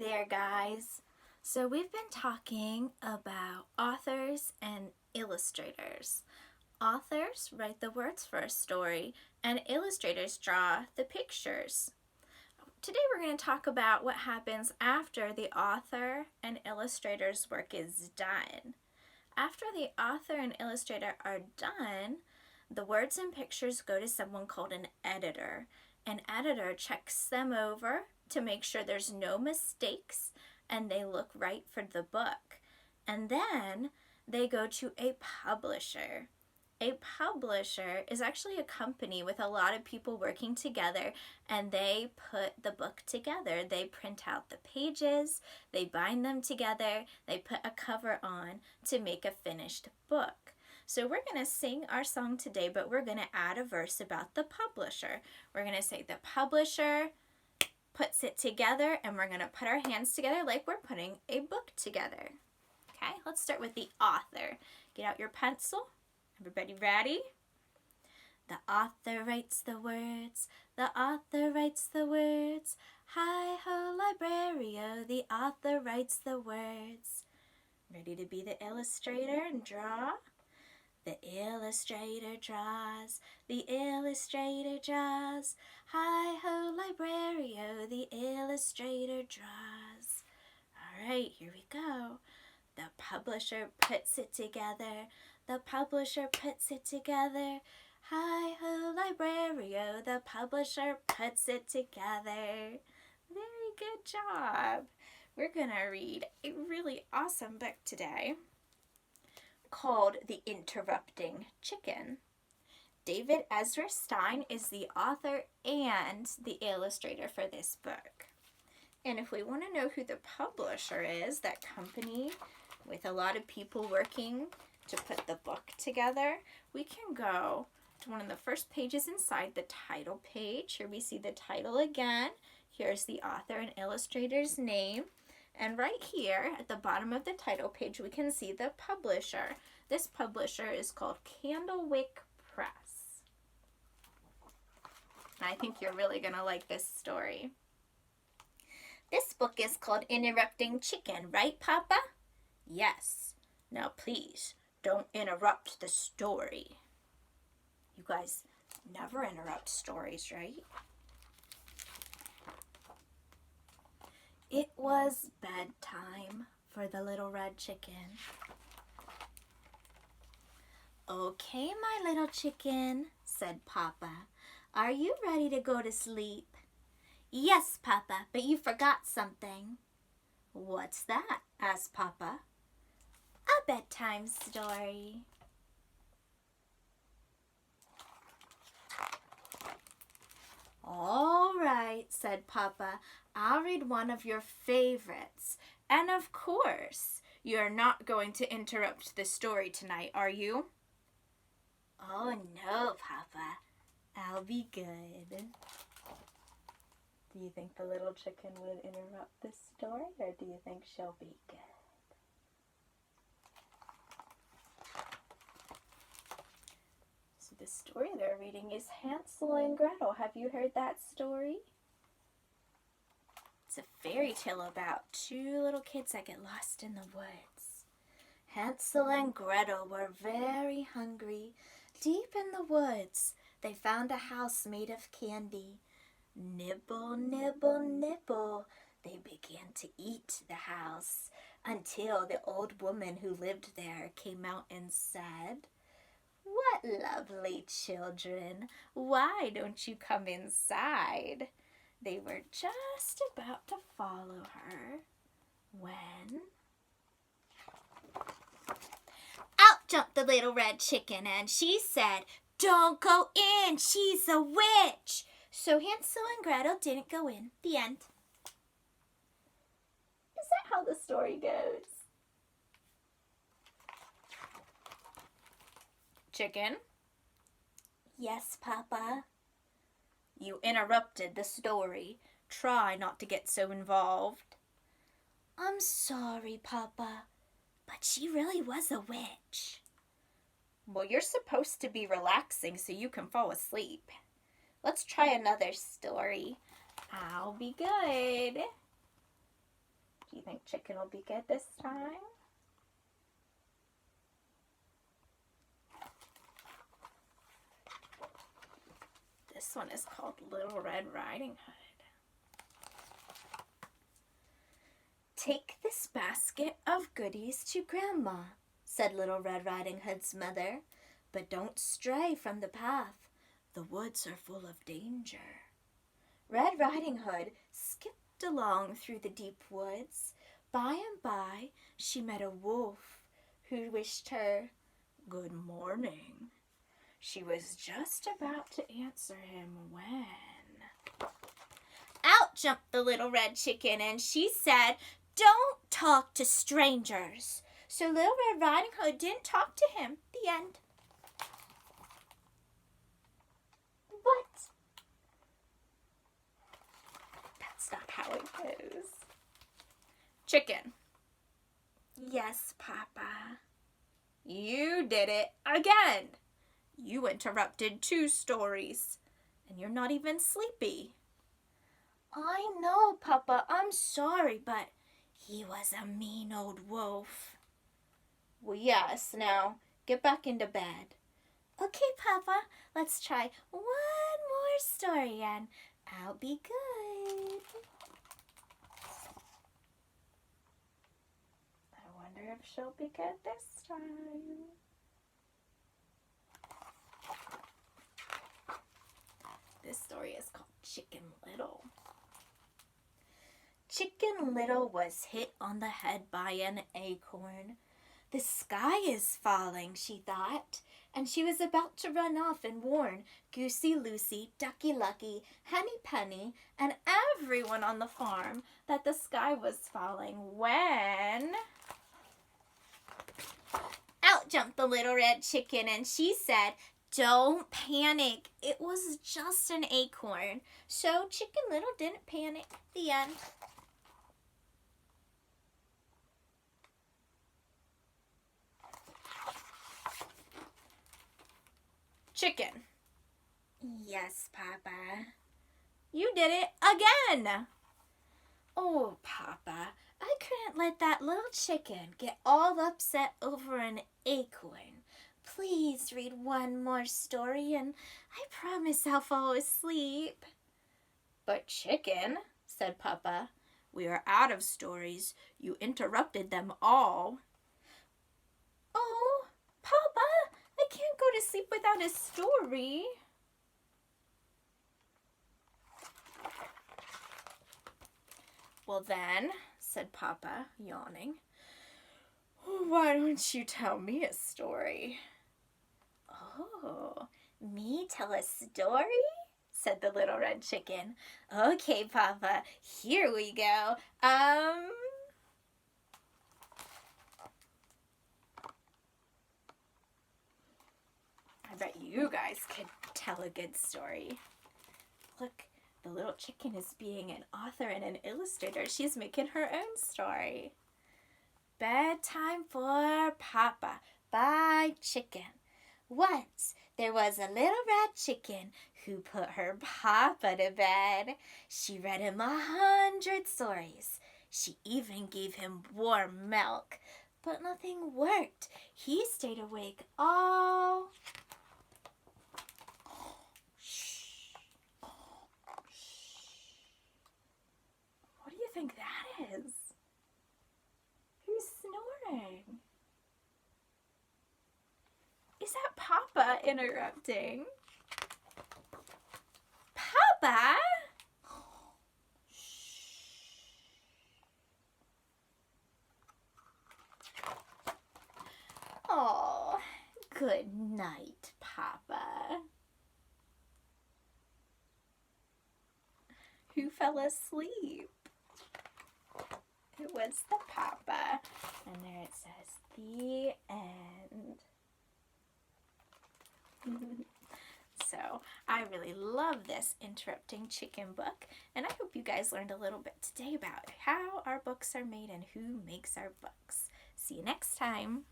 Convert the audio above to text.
there, guys. So we've been talking about authors and illustrators. Authors write the words for a story, and illustrators draw the pictures. Today we're going to talk about what happens after the author and illustrator's work is done. After the author and illustrator are done, the words and pictures go to someone called an editor. An editor checks them over to make sure there's no mistakes and they look right for the book. And then they go to a publisher. A publisher is actually a company with a lot of people working together, and they put the book together. They print out the pages, they bind them together, they put a cover on to make a finished book. So we're going to sing our song today, but we're going to add a verse about the publisher. We're going to say the publisher puts it together, and we're going to put our hands together like we're putting a book together. Okay, let's start with the author. Get out your pencil. Everybody ready? The author writes the words, the author writes the words. Hi-ho, librario, the author writes the words. Ready to be the illustrator and draw? The illustrator draws, the illustrator draws. Hi-ho, librario, the illustrator draws. All right, here we go. The publisher puts it together. The publisher puts it together. Hi-ho, librario, the publisher puts it together. Very good job. We're going to read a really awesome book today called The Interrupting Chicken. David Ezra Stein is the author and the illustrator for this book. And if we want to know who the publisher is, that company with a lot of people working to put the book together, we can go to one of the first pages inside, the title page. Here we see the title again. Here's the author and illustrator's name. And right here at the bottom of the title page, we can see the publisher. This publisher is called Candlewick Press. I think you're really going to like this story. This book is called Interrupting Chicken, right, Papa? Yes. Now please, don't interrupt the story. You guys never interrupt stories, right? It was bedtime for the little red chicken. Okay, my little chicken, said Papa. Are you ready to go to sleep? Yes, Papa, but you forgot something. What's that? Asked Papa. A bedtime story. All right, said Papa. I'll read one of your favorites. And of course, you're not going to interrupt the story tonight, are you? Oh, no, Papa. I'll be good. Do you think the little chicken would interrupt this story, or do you think she'll be good? So the story they're reading is Hansel and Gretel. Have you heard that story? It's a fairy tale about two little kids that get lost in the woods. Hansel and Gretel were very hungry. Deep in the woods, they found a house made of candy. Nibble, nibble, nibble, they began to eat the house until the old woman who lived there came out and said, "What lovely children! Why don't you come inside?" They were just about to follow her when out jumped the little red chicken, and she said, "Don't go in, she's a witch." So Hansel and Gretel didn't go in. The end. Is that how the story goes? Chicken? Yes, Papa. You interrupted the story. Try not to get so involved. I'm sorry, Papa, but she really was a witch. Well, you're supposed to be relaxing so you can fall asleep. Let's try another story. I'll be good. Do you think Chicken will be good this time? This one is called Little Red Riding Hood. "Take this basket of goodies to Grandma," said Little Red Riding Hood's mother, "but don't stray from the path. The woods are full of danger." Red Riding Hood skipped along through the deep woods. By and by, she met a wolf who wished her good morning. She was just about to answer him when out jumped the Little Red Chicken, and she said, "Don't talk to strangers." So Little Red Riding Hood didn't talk to him. The end. What? That's not how it goes. Chicken. "Yes, Papa." "You did it again. You interrupted 2 stories, and you're not even sleepy." "I know, Papa. I'm sorry, but he was a mean old wolf." "Well, yes. Now, get back into bed." "Okay, Papa. Let's try one more story, and I'll be good." I wonder if she'll be good this time. This story is called Chicken Little. Chicken Little was hit on the head by an acorn. "The sky is falling," she thought, and she was about to run off and warn Goosey Lucy, Ducky Lucky, Henny Penny, and everyone on the farm that the sky was falling when out jumped the Little Red Chicken, and she said, "Don't panic. It was just an acorn." So Chicken Little didn't panic. The end. Chicken. "Yes, Papa." "You did it again." "Oh, Papa, I couldn't let that little chicken get all upset over an acorn. Please read one more story, and I promise I'll fall asleep." "But Chicken," said Papa, "we are out of stories. You interrupted them all." "Oh, Papa, I can't go to sleep without a story." "Well then," said Papa, yawning, "why don't you tell me a story?" "Oh, me tell a story?" said the Little Red Chicken. "Okay, Papa, here we go. I bet you guys could tell a good story. Look, the little chicken is being an author and an illustrator. She's making her own story. Bedtime for Papa by Chicken. Once there was a little red chicken who put her papa to bed. She read him 100 stories. She even gave him warm milk. But nothing worked. He stayed awake all... What do you think that is? Who's snoring? Is that Papa interrupting? Papa? Oh, good night, Papa. Who fell asleep? It was the Papa. And there it says, the end. So I really love this Interrupting Chicken book, and I hope you guys learned a little bit today about how our books are made and who makes our books. See you next time.